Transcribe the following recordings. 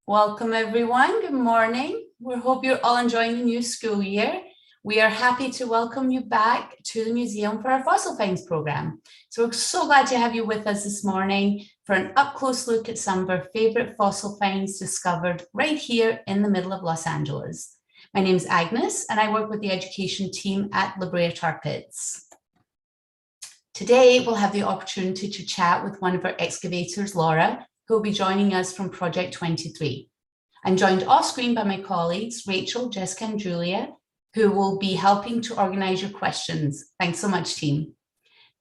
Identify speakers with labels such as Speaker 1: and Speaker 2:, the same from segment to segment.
Speaker 1: Welcome everyone, good morning. We hope you're all enjoying the new school year. We are happy to welcome you back to the museum for our Fossil Finds program. So we're so glad to have you with us this morning for an up-close look at some of our favorite fossil finds discovered right here in the middle of Los Angeles. My name is Agnes and I work with the education team at Brea Tar Pits. Today we'll have the opportunity to chat with one of our excavators, Laura, who will be joining us from Project 23. I'm joined off screen by my colleagues, Rachel, Jessica, and Julia, who will be helping to organize your questions. Thanks so much, team.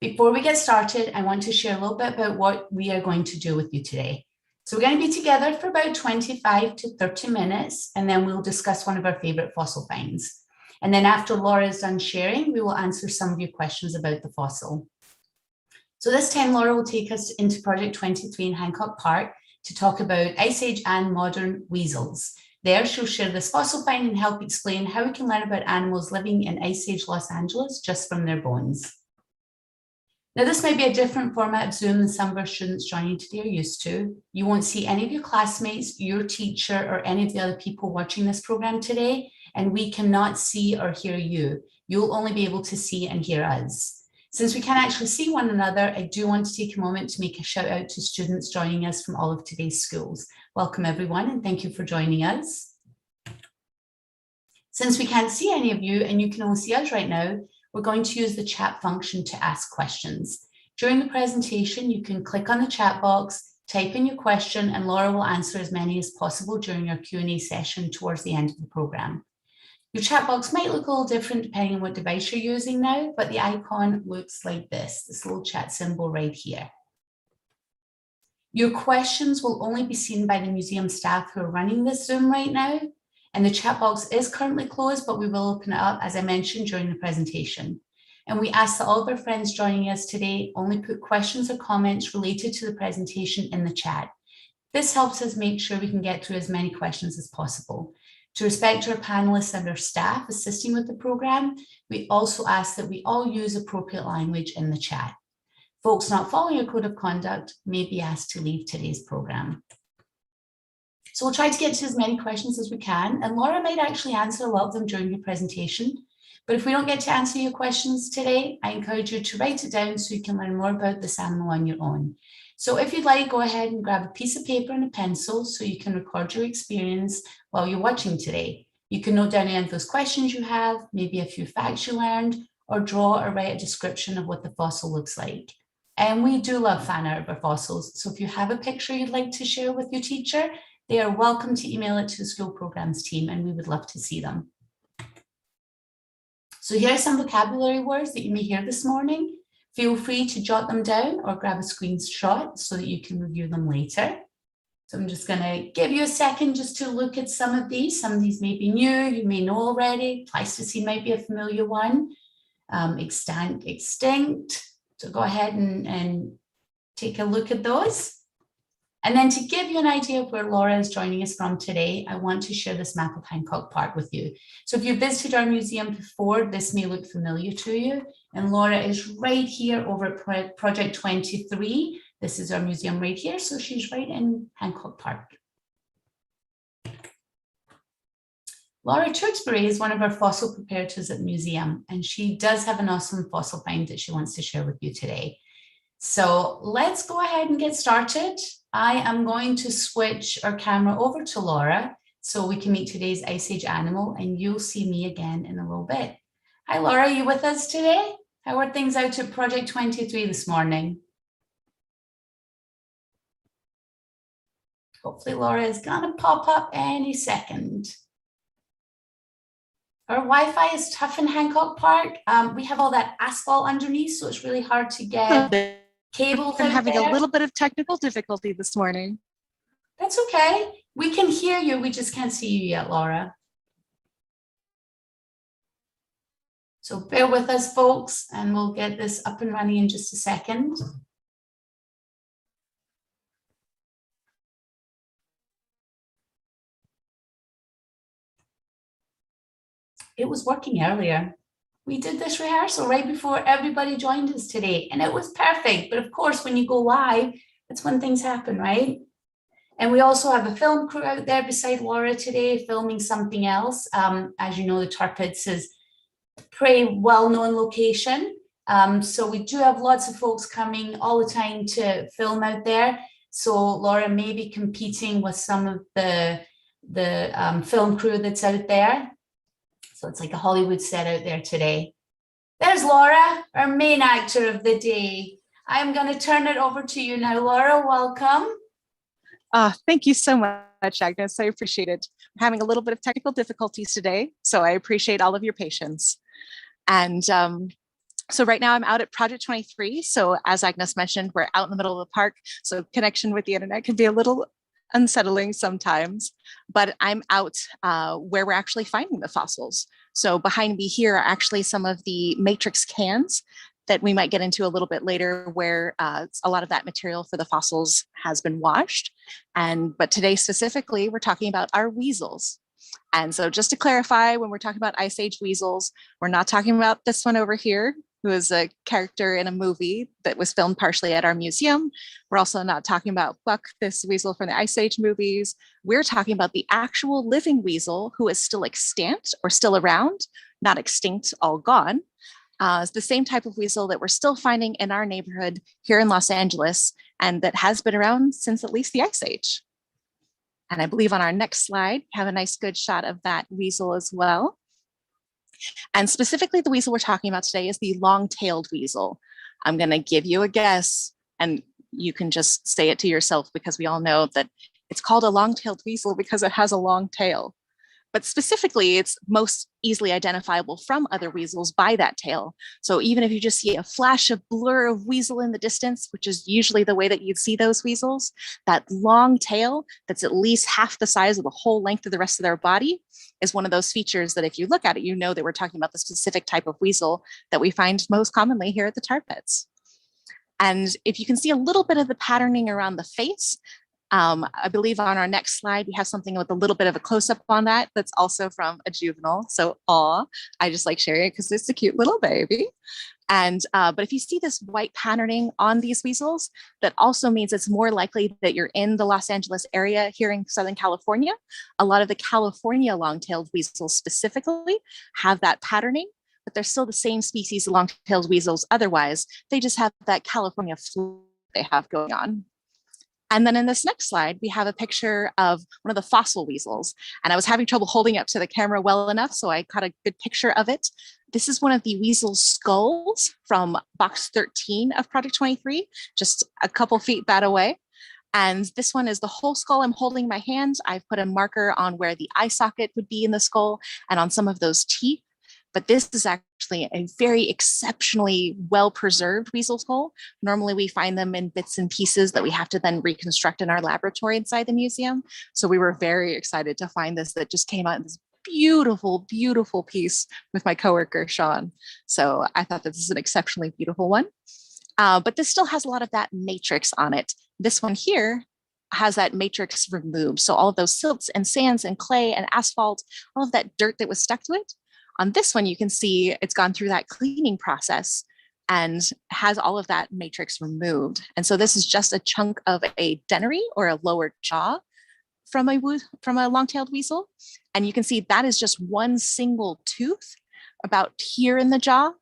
Speaker 1: Before we get started, I want to share a little bit about what we are going to do with you today. So we're going to be together for about 25 to 30 minutes, and then we'll discuss one of our favorite fossil finds. And then after Laura is done sharing, we will answer some of your questions about the fossil. So this time, Laura will take us into Project 23 in Hancock Park to talk about Ice Age and modern weasels. There, she'll share this fossil find and help explain how we can learn about animals living in Ice Age Los Angeles just from their bones. Now, this might be a different format of Zoom than some of our students joining today are used to. You won't see any of your classmates, your teacher, or any of the other people watching this program today, and we cannot see or hear you. You'll only be able to see and hear us. Since we can't actually see one another, I do want to take a moment to make a shout out to students joining us from all of today's schools. Welcome everyone, and thank you for joining us. Since we can't see any of you and you can only see us right now, we're going to use the chat function to ask questions. During the presentation, you can click on the chat box, type in your question, and Laura will answer as many as possible during our Q&A session towards the end of the program. Your chat box might look a little different depending on what device you're using now, but the icon looks like this little chat symbol right here. Your questions will only be seen by the museum staff who are running this Zoom right now, and the chat box is currently closed, but we will open it up, as I mentioned, during the presentation. And we ask that all of our friends joining us today only put questions or comments related to the presentation in the chat. This helps us make sure we can get through as many questions as possible. To respect our panelists and our staff assisting with the program, we also ask that we all use appropriate language in the chat. Folks not following your code of conduct may be asked to leave today's program. So we'll try to get to as many questions as we can, and Laura might actually answer a lot of them during her presentation. But if we don't get to answer your questions today, I encourage you to write it down so you can learn more about this animal on your own. So if you'd like, go ahead and grab a piece of paper and a pencil so you can record your experience while you're watching today. You can note down any of those questions you have, maybe a few facts you learned, or draw or write a description of what the fossil looks like. And we do love fan art of our fossils, so if you have a picture you'd like to share with your teacher, they are welcome to email it to the school programs team, and we would love to see them. So here are some vocabulary words that you may hear this morning. Feel free to jot them down or grab a screenshot so that you can review them later. So I'm just going to give you a second just to look at some of these. Some of these may be new, you may know already. Pleistocene might be a familiar one. Extinct. So go ahead and take a look at those. And then to give you an idea of where Laura is joining us from today, I want to share this map of Hancock Park with you. So if you've visited our museum before, this may look familiar to you. And Laura is right here over at Project 23. This is our museum right here. So she's right in Hancock Park. Laura Tewksbury is one of our fossil preparators at the museum, and she does have an awesome fossil find that she wants to share with you today. So let's go ahead and get started. I am going to switch our camera over to Laura so we can meet today's Ice Age animal, and you'll see me again in a little bit. Hi, Laura, are you with us today? How are things out at Project 23 this morning? Hopefully Laura is gonna pop up any second. Our Wi-Fi is tough in Hancock Park. We have all that asphalt underneath, so it's really hard to get cables.
Speaker 2: I'm having a little bit of technical difficulty this morning.
Speaker 1: That's okay. We can hear you. We just can't see you yet, Laura. So bear with us, folks, and we'll get this up and running in just a second. It was working earlier. We did this rehearsal right before everybody joined us today, and it was perfect. But of course, when you go live, that's when things happen, right? And we also have a film crew out there beside Laura today, filming something else. As you know, the Tar Pits is a pretty well-known location. So we do have lots of folks coming all the time to film out there. So Laura may be competing with some of the film crew that's out there. So it's like a Hollywood set out there today. There's Laura, our main actor of the day. I'm going to turn it over to you now, Laura. Welcome.
Speaker 2: Thank you so much, Agnes. I appreciate it. I'm having a little bit of technical difficulties today, so I appreciate all of your patience. And so right now I'm out at Project 23. So as Agnes mentioned, we're out in the middle of the park. So connection with the internet can be a little unsettling sometimes, but I'm out where we're actually finding the fossils. So behind me here are actually some of the matrix cans that we might get into a little bit later, where a lot of that material for the fossils has been washed. But today specifically, we're talking about our weasels. And so just to clarify, when we're talking about Ice Age weasels, we're not talking about this one over here, who is a character in a movie that was filmed partially at our museum. We're also not talking about Buck, this weasel from the Ice Age movies. We're talking about the actual living weasel who is still extant or still around, not extinct, all gone. It's the same type of weasel that we're still finding in our neighborhood here in Los Angeles, and that has been around since at least the Ice Age. And I believe on our next slide, we have a nice good shot of that weasel as well. And specifically, the weasel we're talking about today is the long-tailed weasel. I'm going to give you a guess, and you can just say it to yourself, because we all know that it's called a long-tailed weasel because it has a long tail. But specifically, it's most easily identifiable from other weasels by that tail. So even if you just see a flash of blur of weasel in the distance, which is usually the way that you'd see those weasels, that long tail that's at least half the size of the whole length of the rest of their body is one of those features that if you look at it, you know that we're talking about the specific type of weasel that we find most commonly here at the Tar Pits. And if you can see a little bit of the patterning around the face, I believe on our next slide, we have something with a little bit of a close-up on that. That's also from a juvenile. So, I just like sharing it because it's a cute little baby. And but if you see this white patterning on these weasels, that also means it's more likely that you're in the Los Angeles area here in Southern California. A lot of the California long-tailed weasels specifically have that patterning, but they're still the same species of long-tailed weasels otherwise. They just have that California flu they have going on. And then in this next slide, we have a picture of one of the fossil weasels. And I was having trouble holding up to the camera well enough, so I caught a good picture of it. This is one of the weasel skulls from box 13 of Project 23, just a couple feet that away. And this one is the whole skull. I'm holding in my hand. I've put a marker on where the eye socket would be in the skull and on some of those teeth. but this is actually a very exceptionally well-preserved weasel skull. Normally we find them in bits and pieces that we have to then reconstruct in our laboratory inside the museum. So we were very excited to find this that just came out in this beautiful, beautiful piece with my coworker, Sean. So I thought that this is an exceptionally beautiful one. But this still has a lot of that matrix on it. This one here has that matrix removed. So all of those silts and sands and clay and asphalt, all of that dirt that was stuck to it. On this one, you can see it's gone through that cleaning process and has all of that matrix removed. And so this is just a chunk of a dentary or a lower jaw from a long-tailed weasel. And you can see that is just one single tooth about here in the jaw.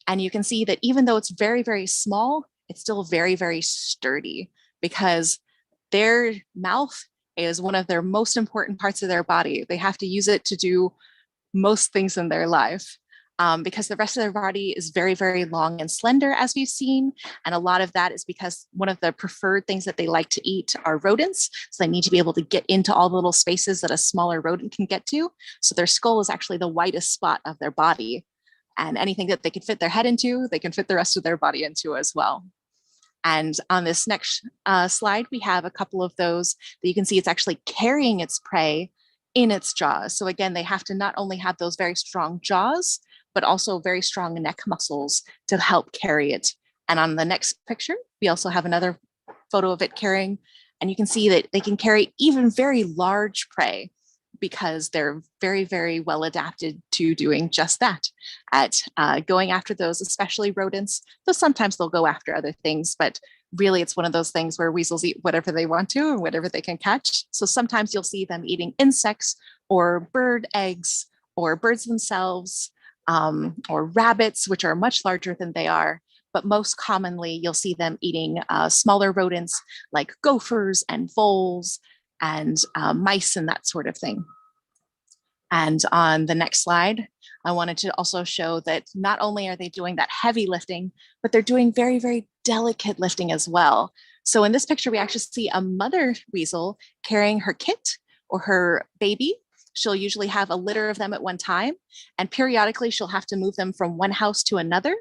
Speaker 2: And you can see that even though it's very, very small, it's still very, very sturdy because their mouth is one of their most important parts of their body. They have to use it to do most things in their life because the rest of their body is very, very long and slender, as we've seen. And a lot of that is because one of the preferred things that they like to eat are rodents. So they need to be able to get into all the little spaces that a smaller rodent can get to. So their skull is actually the widest spot of their body. And anything that they can fit their head into, they can fit the rest of their body into as well. And on this next slide, we have a couple of those that you can see it's actually carrying its prey in its jaws. So again, they have to not only have those very strong jaws, but also very strong neck muscles to help carry it. And on the next picture, we also have another photo of it carrying, and you can see that they can carry even very large prey because they're very, very well adapted to doing just that, at going after those, especially rodents, though sometimes they'll go after other things, but really it's one of those things where weasels eat whatever they want to and whatever they can catch. So sometimes you'll see them eating insects or bird eggs or birds themselves or rabbits, which are much larger than they are. But most commonly, you'll see them eating smaller rodents like gophers and voles and mice and that sort of thing. And on the next slide, I wanted to also show that not only are they doing that heavy lifting, but they're doing very, very delicate lifting as well. So in this picture, we actually see a mother weasel carrying her kit or her baby. She'll usually have a litter of them at one time, and periodically she'll have to move them from one house to another.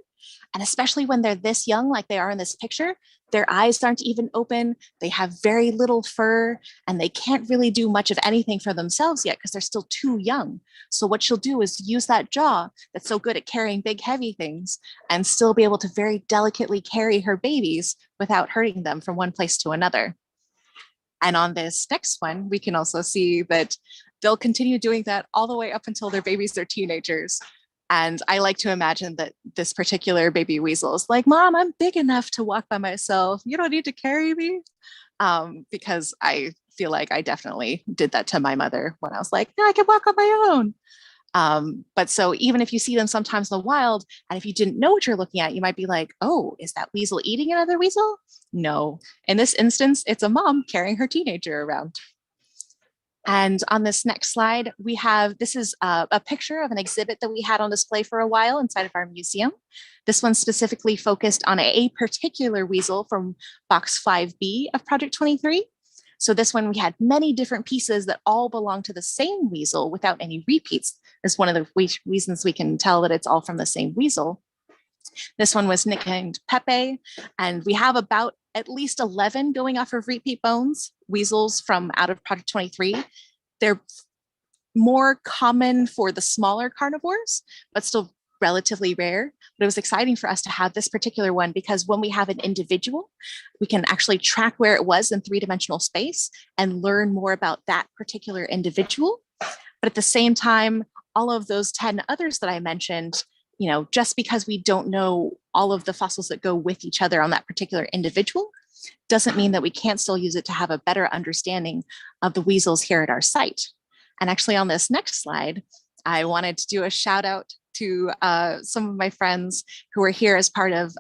Speaker 2: And especially when they're this young, like they are in this picture, their eyes aren't even open. They have very little fur, and they can't really do much of anything for themselves yet because they're still too young. So what she'll do is use that jaw that's so good at carrying big, heavy things and still be able to very delicately carry her babies without hurting them from one place to another. And on this next one, we can also see that they'll continue doing that all the way up until their babies are teenagers. And I like to imagine that this particular baby weasel is like, Mom, I'm big enough to walk by myself. You don't need to carry me. Because I feel like I definitely did that to my mother when I was like, no, I can walk on my own. But so even if you see them sometimes in the wild, and if you didn't know what you're looking at, you might be like, oh, is that weasel eating another weasel? No. In this instance, it's a mom carrying her teenager around. And on this next slide, we have, this is a picture of an exhibit that we had on display for a while inside of our museum. This one specifically focused on a particular weasel from box 5B of Project 23. So this one, we had many different pieces that all belong to the same weasel without any repeats. That's one of the reasons we can tell that it's all from the same weasel. This one was nicknamed Pepe, and we have about at least 11 going off of repeat bones, weasels from out of Project 23. They're more common for the smaller carnivores, but still relatively rare. But it was exciting for us to have this particular one because when we have an individual, we can actually track where it was in three-dimensional space and learn more about that particular individual. But at the same time, all of those 10 others that I mentioned, you know, just because we don't know all of the fossils that go with each other on that particular individual doesn't mean that we can't still use it to have a better understanding of the weasels here at our site. And actually on this next slide, I wanted to do a shout out to some of my friends who are here as part of,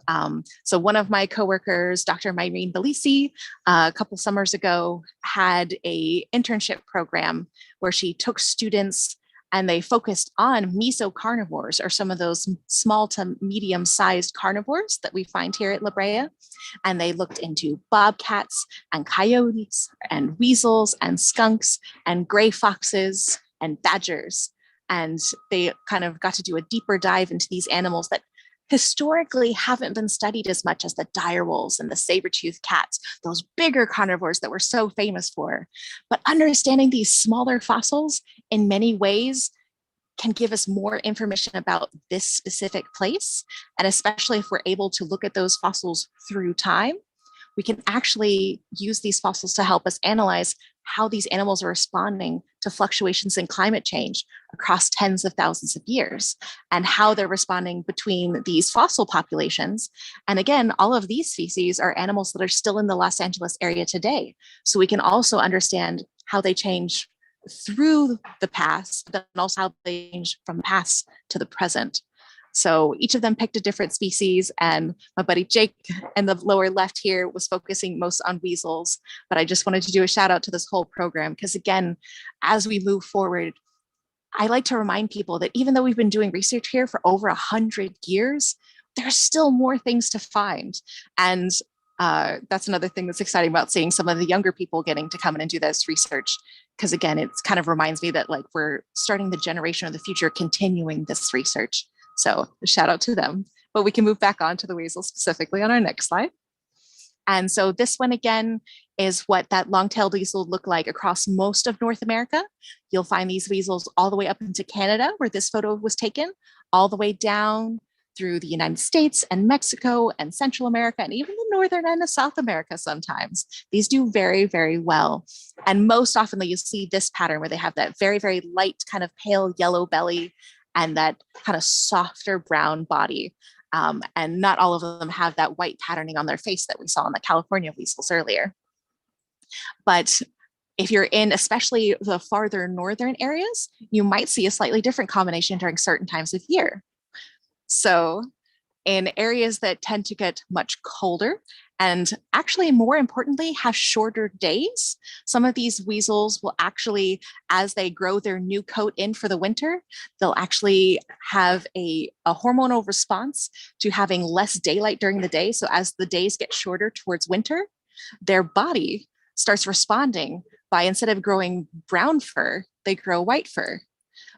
Speaker 2: so one of my coworkers, Dr. Myrene Belisi, a couple summers ago had a internship program where she took students and they focused on mesocarnivores, or some of those small to medium-sized carnivores that we find here at La Brea. And they looked into bobcats and coyotes and weasels and skunks and gray foxes and badgers. And they kind of got to do a deeper dive into these animals that historically haven't been studied as much as the direwolves and the saber-toothed cats, those bigger carnivores that we're so famous for. But understanding these smaller fossils in many ways can give us more information about this specific place. And especially if we're able to look at those fossils through time, we can actually use these fossils to help us analyze how these animals are responding to fluctuations in climate change across tens of thousands of years, and how they're responding between these fossil populations. And again, all of these species are animals that are still in the Los Angeles area today. So we can also understand how they change through the past, but also how they change from the past to the present. So each of them picked a different species, and my buddy Jake in the lower left here was focusing most on weasels. But I just wanted to do a shout out to this whole program, because again, as we move forward, I like to remind people that even though we've been doing research here for over 100 years, there's still more things to find. And that's another thing that's exciting about seeing some of the younger people getting to come in and do this research. Because again, it kind of reminds me that like we're starting the generation of the future continuing this research. So a shout out to them, but we can move back on to the weasel specifically on our next slide. And so this one again is what that long-tailed weasel look like across most of North America. You'll find these weasels all the way up into Canada, where this photo was taken, all the way down through the United States and Mexico and Central America, and even the northern end of South America sometimes. These do very, very well. And most often you'll see this pattern where they have that very, very light kind of pale yellow belly and that kind of softer brown body. And not all of them have that white patterning on their face that we saw in the California weasels earlier. But if you're in especially the farther northern areas, you might see a slightly different combination during certain times of year. So in areas that tend to get much colder and actually more importantly have shorter days, some of these weasels will actually, as they grow their new coat in for the winter, they'll actually have a hormonal response to having less daylight during the day. So as the days get shorter towards winter, their body starts responding by, instead of growing brown fur, they grow white fur.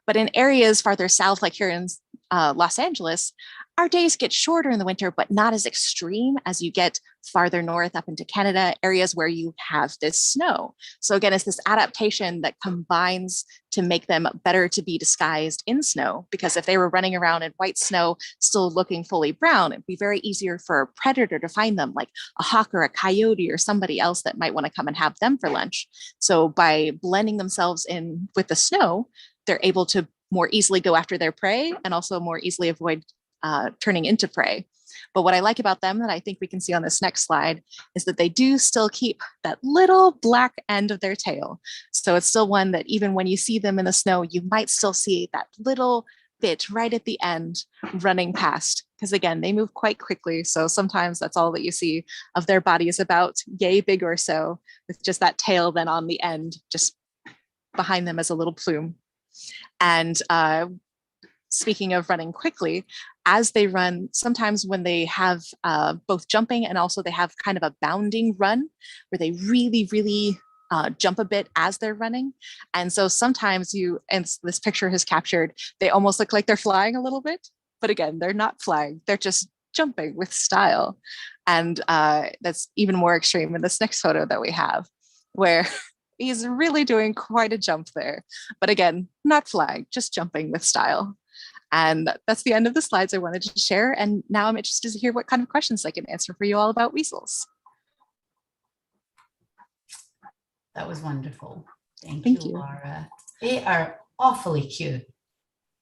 Speaker 2: But in areas farther south, like here in Los Angeles, our days get shorter in the winter, but not as extreme as you get farther north up into Canada, areas where you have this snow. So again, it's this adaptation that combines to make them better to be disguised in snow, because if they were running around in white snow, still looking fully brown, it'd be very easier for a predator to find them, like a hawk or a coyote or somebody else that might want to come and have them for lunch. So by blending themselves in with the snow, they're able to more easily go after their prey and also more easily avoid turning into prey. But what I like about them that I think we can see on this next slide is that they do still keep that little black end of their tail. So it's still one that even when you see them in the snow, you might still see that little bit right at the end running past. Because again, they move quite quickly. So sometimes that's all that you see of their body is about yay big or so, with just that tail then on the end, just behind them as a little plume. And speaking of running quickly, as they run, sometimes when they have both jumping and also they have kind of a bounding run where they really, really jump a bit as they're running. And so sometimes and this picture has captured, they almost look like they're flying a little bit, but again, they're not flying, they're just jumping with style. And that's even more extreme in this next photo that we have, where he's really doing quite a jump there. But again, not flying, just jumping with style. And that's the end of the slides I wanted to share. And now I'm interested to hear what kind of questions I can answer for you all about weasels.
Speaker 1: That was wonderful. Thank
Speaker 2: you,
Speaker 1: Laura. They are awfully cute.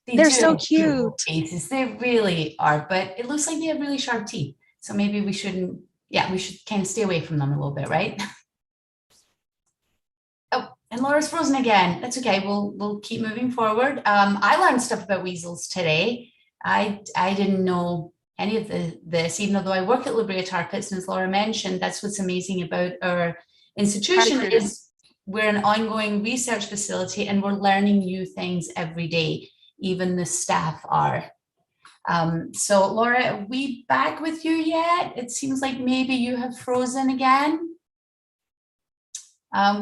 Speaker 2: They're so cute.
Speaker 1: Faces. They really are, but it looks like they have really sharp teeth. So maybe we shouldn't, we should kind of stay away from them a little bit, right? Oh, and Laura's frozen again. That's okay. We'll keep moving forward. I learned stuff about weasels today. I didn't know any of this, even though I work at Brea Tar Pits, and as Laura mentioned, that's what's amazing about our institution is we're an ongoing research facility and we're learning new things every day. Even the staff are. So Laura, are we back with you yet? It seems like maybe you have frozen again.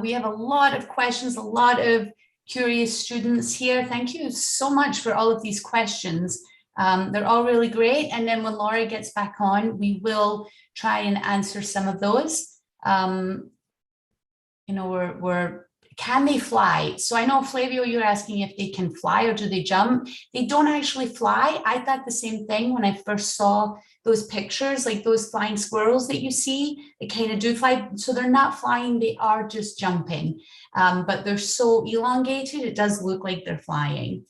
Speaker 1: We have a lot of questions, a lot of curious students here. Thank you so much for all of these questions. They're all really great. And then when Laura gets back on, we will try and answer some of those. You know, can they fly? So I know, Flavio, you're asking if they can fly or do they jump? They don't actually fly. I thought the same thing when I first saw those pictures, like those flying squirrels that you see, they kind of do fly. So they're not flying, they are just jumping. But they're so elongated, it does look like they're flying.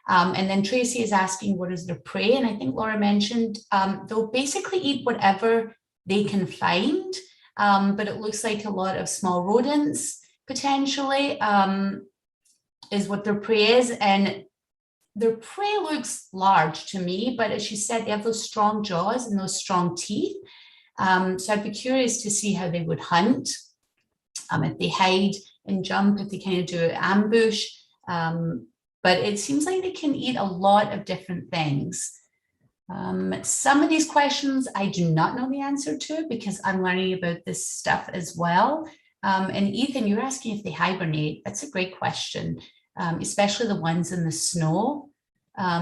Speaker 1: And then Tracy is asking, what is their prey? And I think Laura mentioned they'll basically eat whatever they can find. But it looks like a lot of small rodents potentially is what their prey is. And their prey looks large to me, but as she said, they have those strong jaws and those strong teeth. So I'd be curious to see how they would hunt, if they hide and jump, if they kind of do an ambush. But it seems like they can eat a lot of different things. Some of these questions I do not know the answer to because I'm learning about this stuff as well. And Ethan, you're asking if they hibernate. That's a great question, especially the ones in the snow.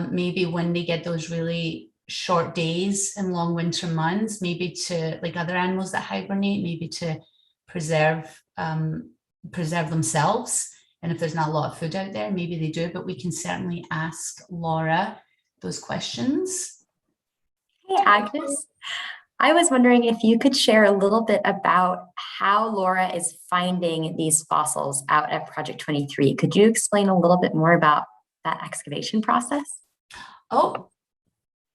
Speaker 1: Maybe when they get those really short days and long winter months, maybe to, like other animals that hibernate, maybe to preserve themselves. And if there's not a lot of food out there, maybe they do, but we can certainly ask Laura those questions.
Speaker 3: Hey, Agnes. I was wondering if you could share a little bit about how Laura is finding these fossils out at Project 23. Could you explain a little bit more about that excavation process?
Speaker 1: Oh,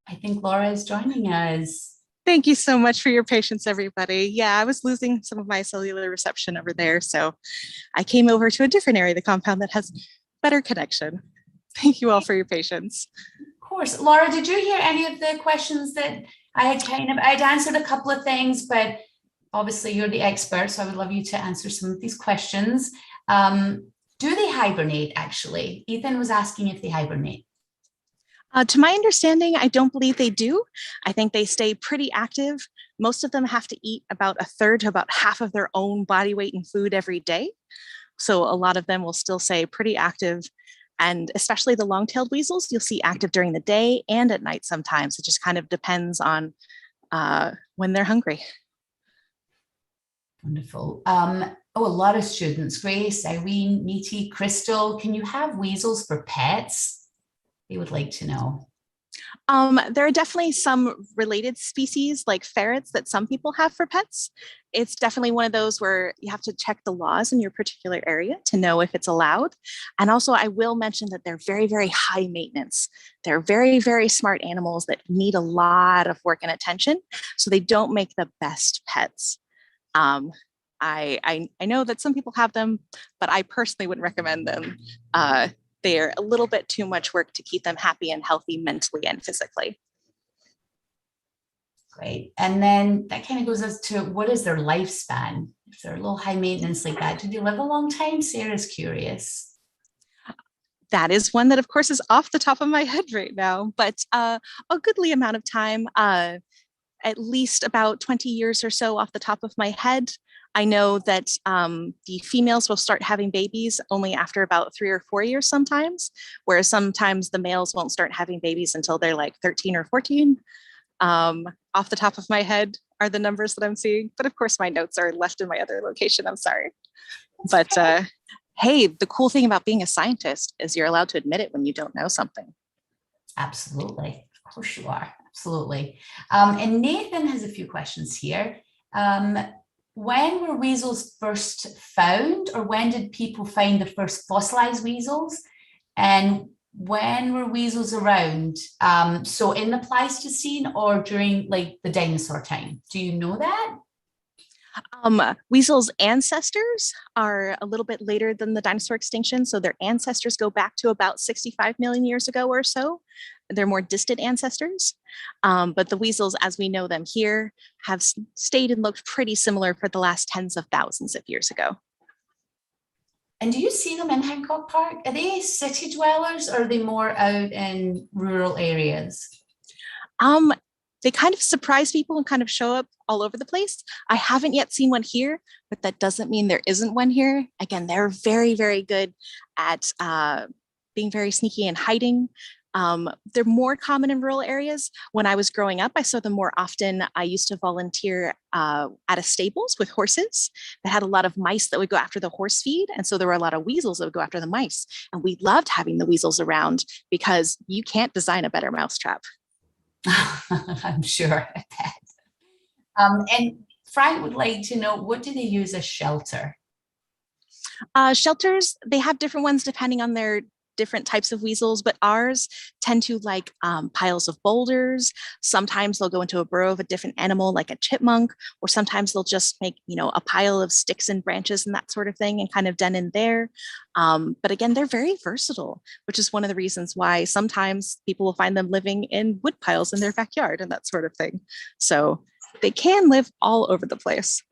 Speaker 1: I think Laura is joining us.
Speaker 2: Thank you so much for your patience, everybody. Yeah, I was losing some of my cellular reception over there, so I came over to a different area of the compound that has better connection. Thank you all for your patience.
Speaker 1: Of course. Laura, did you hear any of the questions that I'd answered a couple of things, but obviously you're the expert, so I would love you to answer some of these questions. Do they hibernate, actually? Ethan was asking if they hibernate.
Speaker 2: To my understanding, I don't believe they do. I think they stay pretty active. Most of them have to eat about a third to about half of their own body weight in food every day. So a lot of them will still stay pretty active. And especially the long-tailed weasels, you'll see active during the day and at night sometimes. It just kind of depends on when they're hungry.
Speaker 1: Wonderful. A lot of students, Grace, Irene, Niti, Crystal, can you have weasels for pets? They would like to know.
Speaker 2: There are definitely some related species like ferrets that some people have for pets. It's definitely one of those where you have to check the laws in your particular area to know if it's allowed. And also I will mention that they're very, very high maintenance. They're very, very smart animals that need a lot of work and attention. So they don't make the best pets. I know that some people have them, but I personally wouldn't recommend them. They're a little bit too much work to keep them happy and healthy mentally and physically.
Speaker 1: Great. And then that kind of goes as to what is their lifespan? If they're a little high maintenance like that, do they live a long time? Sarah's curious.
Speaker 2: That is one that, of course, is off the top of my head right now, but a goodly amount of time, at least about 20 years or so off the top of my head. I know that the females will start having babies only after about 3 or 4 years sometimes, whereas sometimes the males won't start having babies until they're like 13 or 14. Off the top of my head are the numbers that I'm seeing, but of course my notes are left in my other location, I'm sorry. But hey, the cool thing about being a scientist is you're allowed to admit it when you don't know something.
Speaker 1: Absolutely, of course you are, absolutely. And Nathan has a few questions here. When were weasels first found, or when did people find the first fossilized weasels? And when were weasels around? So in the Pleistocene or during like the dinosaur time? Do you know that?
Speaker 2: Weasels' ancestors are a little bit later than the dinosaur extinction. So their ancestors go back to about 65 million years ago or so. They're more distant ancestors. But the weasels, as we know them here, have stayed and looked pretty similar for the last tens of thousands of years ago.
Speaker 1: And do you see them in Hancock Park? Are they city dwellers or are they more out in rural areas?
Speaker 2: they kind of surprise people and kind of show up all over the place. I haven't yet seen one here, but that doesn't mean there isn't one here. Again, they're very, very good at being very sneaky and hiding. They're more common in rural areas. When I was growing up, I saw them more often. I used to volunteer at a stables with horses that had a lot of mice that would go after the horse feed. And so there were a lot of weasels that would go after the mice. And we loved having the weasels around because you can't design a better mousetrap.
Speaker 1: I'm sure. I bet. And Frank would like to know, what do they use as shelter?
Speaker 2: Shelters, they have different ones depending on their different types of weasels, but ours tend to like piles of boulders. Sometimes they'll go into a burrow of a different animal like a chipmunk, or sometimes they'll just make, a pile of sticks and branches and that sort of thing and kind of den in there. But again, they're very versatile, which is one of the reasons why sometimes people will find them living in wood piles in their backyard and that sort of thing. So they can live all over the place.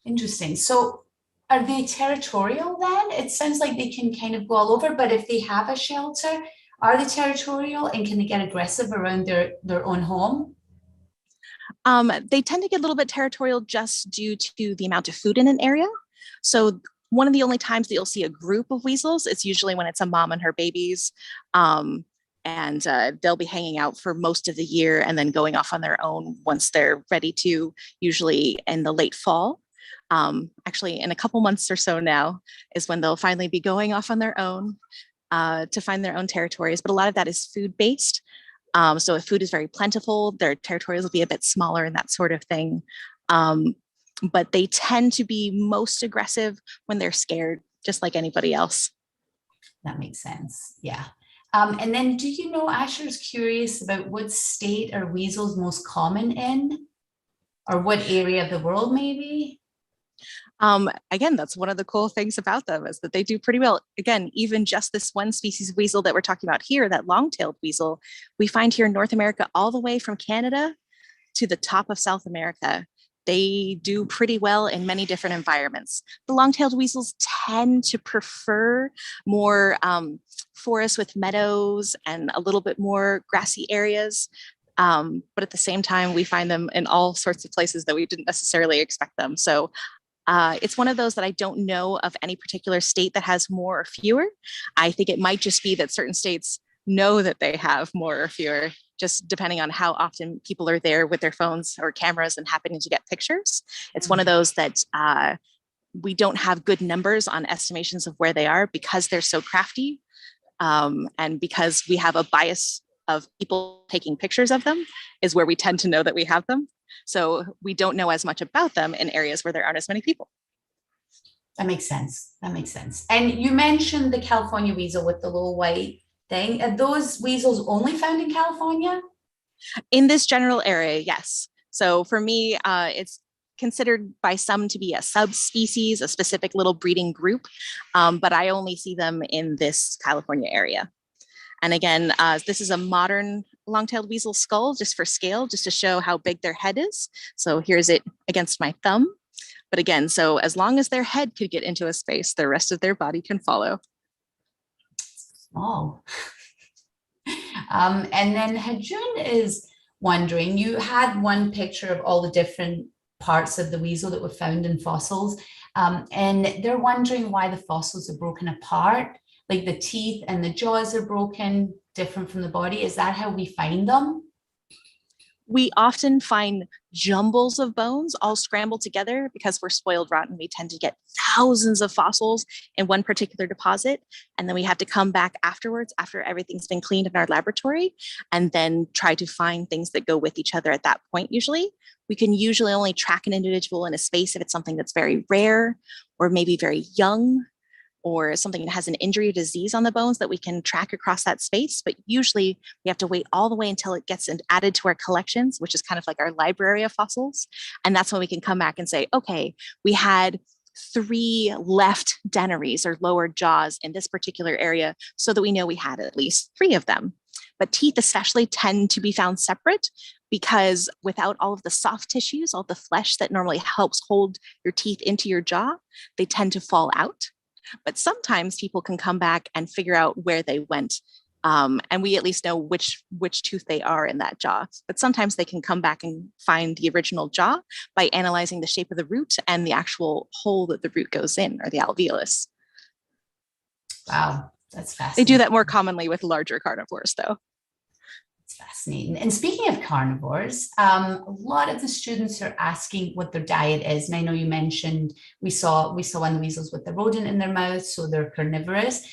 Speaker 1: Interesting. So are they territorial then? It sounds like they can kind of go all over, but if they have a shelter, are they territorial and can they get aggressive around their own home?
Speaker 2: They tend to get a little bit territorial just due to the amount of food in an area. So one of the only times that you'll see a group of weasels, it's usually when it's a mom and her babies. And they'll be hanging out for most of the year and then going off on their own once they're ready to, usually in the late fall. Actually, in a couple months or so now is when they'll finally be going off on their own to find their own territories. But a lot of that is food-based. So if food is very plentiful, their territories will be a bit smaller and that sort of thing. But they tend to be most aggressive when they're scared, just like anybody else.
Speaker 1: That makes sense. Yeah. And then do you know, Asher's curious about what state are weasels most common in? Or what area of the world maybe?
Speaker 2: Again, that's one of the cool things about them is that they do pretty well. Again, even just this one species of weasel that we're talking about here, that long-tailed weasel, we find here in North America all the way from Canada to the top of South America. They do pretty well in many different environments. The long-tailed weasels tend to prefer more forests with meadows and a little bit more grassy areas. But at the same time, we find them in all sorts of places that we didn't necessarily expect them. So it's one of those that I don't know of any particular state that has more or fewer. I think it might just be that certain states know that they have more or fewer, just depending on how often people are there with their phones or cameras and happening to get pictures. It's one of those that we don't have good numbers on estimations of where they are because they're so crafty and because we have a bias of people taking pictures of them is where we tend to know that we have them. So we don't know as much about them in areas where there aren't as many people.
Speaker 1: That makes sense. That makes sense. And you mentioned the California weasel with the little white thing. Are those weasels only found in California?
Speaker 2: In this general area, yes. So for me, it's considered by some to be a subspecies, a specific little breeding group, but I only see them in this California area. And again, this is a modern long-tailed weasel skull just for scale, just to show how big their head is. So here's it against my thumb. But again, so as long as their head could get into a space, the rest of their body can follow.
Speaker 1: Small. And then Hajun is wondering, you had one picture of all the different parts of the weasel that were found in fossils. And they're wondering why the fossils are broken apart. Like the teeth and the jaws are broken, different from the body. Is that how we find them?
Speaker 2: We often find jumbles of bones all scrambled together because we're spoiled rotten. We tend to get thousands of fossils in one particular deposit. And then we have to come back afterwards after everything's been cleaned in our laboratory and then try to find things that go with each other at that point. Usually, we can usually only track an individual in a space if it's something that's very rare or maybe very young, or something that has an injury or disease on the bones that we can track across that space. But usually we have to wait all the way until it gets added to our collections, which is kind of like our library of fossils. And that's when we can come back and say, okay, we had 3 left dentaries or lower jaws in this particular area so that we know we had at least 3 of them. But teeth especially tend to be found separate because without all of the soft tissues, all the flesh that normally helps hold your teeth into your jaw, they tend to fall out. But sometimes people can come back and figure out where they went And we at least know which tooth they are in that jaw. But sometimes they can come back and find the original jaw by analyzing the shape of the root and the actual hole that the root goes in, or the alveolus.
Speaker 1: Wow, that's fascinating.
Speaker 2: They do that more commonly with larger carnivores, though.
Speaker 1: It's fascinating. And speaking of carnivores, a lot of the students are asking what their diet is. And I know you mentioned we saw one of the weasels with the rodent in their mouth, so they're carnivorous.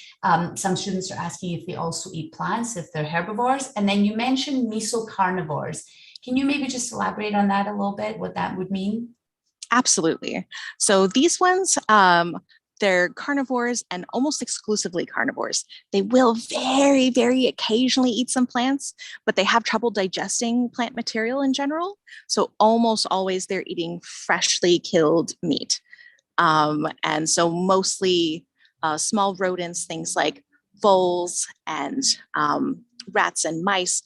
Speaker 1: Some students are asking if they also eat plants, if they're herbivores. And then you mentioned mesocarnivores. Can you maybe just elaborate on that a little bit, what that would mean?
Speaker 2: Absolutely. So these ones, they're carnivores and almost exclusively carnivores. They will very, very occasionally eat some plants, but they have trouble digesting plant material in general. So almost always they're eating freshly killed meat. And so mostly small rodents, things like voles and rats and mice,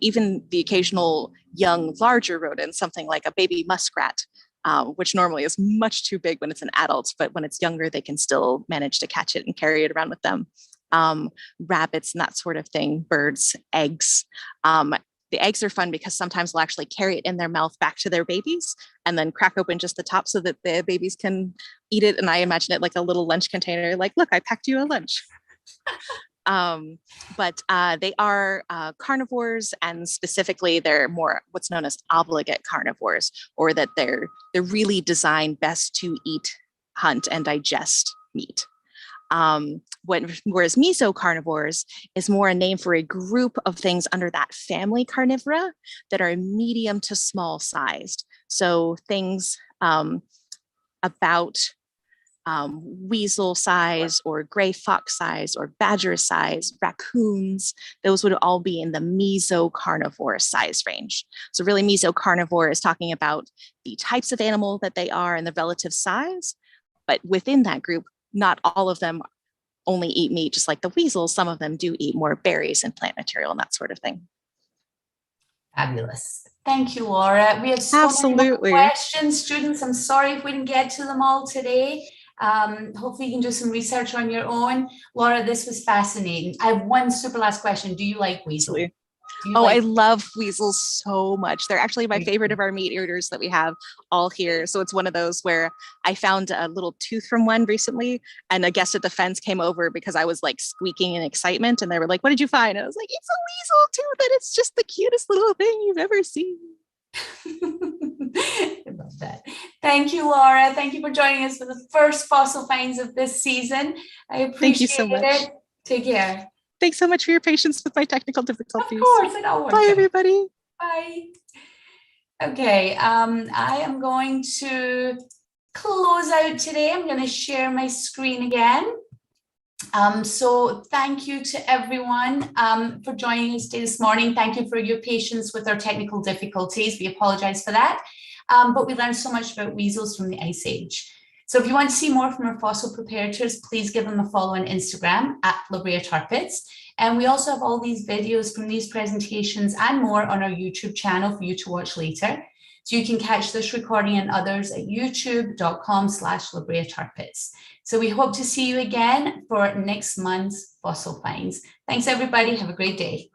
Speaker 2: even the occasional young, larger rodent, something like a baby muskrat, which normally is much too big when it's an adult, but when it's younger, they can still manage to catch it and carry it around with them. Rabbits and that sort of thing, birds, eggs. The eggs are fun because sometimes they'll actually carry it in their mouth back to their babies and then crack open just the top so that the babies can eat it. And I imagine it like a little lunch container, like, look, I packed you a lunch. But they are carnivores, and specifically they're more what's known as obligate carnivores, or that they're really designed best to eat, hunt, and digest meat. Whereas mesocarnivores is more a name for a group of things under that family Carnivora that are medium to small sized. So things about weasel size or gray fox size or badger size, raccoons, those would all be in the mesocarnivore size range. So really mesocarnivore is talking about the types of animal that they are and the relative size, but within that group, not all of them only eat meat, just like the weasels. Some of them do eat more berries and plant material and that sort of thing.
Speaker 1: Fabulous. Thank you, Laura. We have so many more questions, students. I'm sorry if we didn't get to them all today. Hopefully you can do some research on your own. Laura, this was fascinating. I have one super last question. Do you like weasels?
Speaker 2: I love weasels so much. They're actually my favorite of our meat eaters that we have all here. So it's one of those where I found a little tooth from one recently, and a guest at the fence came over because I was like squeaking in excitement, and they were like, "What did you find?" And I was like, "It's a weasel tooth, and it's just the cutest little thing you've ever seen."
Speaker 1: I love that. Thank you, Laura. Thank you for joining us for the first fossil finds of this season. I appreciate
Speaker 2: Thank you so much.
Speaker 1: it. Take care.
Speaker 2: Thanks so much for your patience with my technical difficulties.
Speaker 1: Of course, it all works.
Speaker 2: Bye, everybody.
Speaker 1: Bye. Okay, I am going to close out today. I'm going to share my screen again. So thank you to everyone for joining us this morning. Thank you for your patience with our technical difficulties. We apologize for that, but we learned so much about weasels from the Ice Age. So if you want to see more from our fossil preparators, please give them a follow on Instagram at Brea Tar Pits. And we also have all these videos from these presentations and more on our YouTube channel for you to watch later. So you can catch this recording and others at youtube.com/Brea Tar Pits. So we hope to see you again for next month's Fossil Finds. Thanks, everybody. Have a great day.